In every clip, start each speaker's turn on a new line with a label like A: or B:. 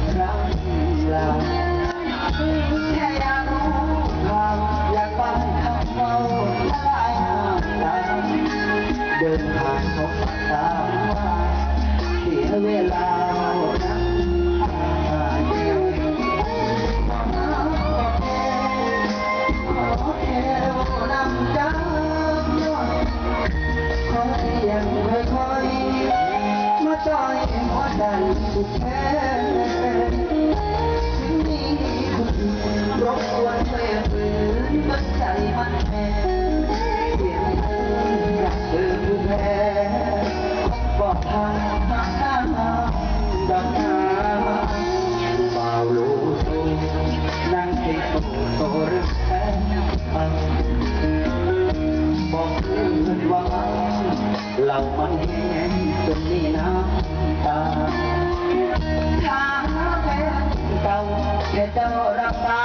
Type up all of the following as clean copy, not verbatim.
A: อย่างร่ำลาแค่อยากรู้ความอยากฟังคำเมาละลายน้ำตาเดินผ่านพบตาว่าเสียเวลานั้นขอแค่นำจังขอเสียงค่อยๆมาจ่อยหัวใจสุดแท้ถึงมีคนรบกวนเมื่อฝืนมันใจมันแพ้เสียงอยากเจอผู้แพ้บอกทางมาหน้าดังนาเปล่าลูกนั่งให้โตเรื่องแท้บอกเพื่อนว่าเรามันแห้งจนมีน้ำตาทางแฟนเก่าแค่เจ้ารักษา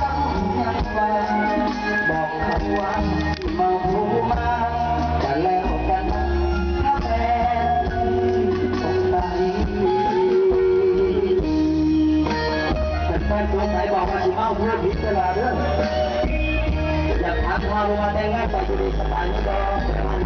A: ต้องยังว่าบอกเขาว่าเมามาจะแล้วกันถ้าแฟนตกใจแฟนสงสัยบอกว่าเมาเพื่อนพิจารณาเรื่องอยากถามว่าแต่งงานไปอยู่ในสถานที่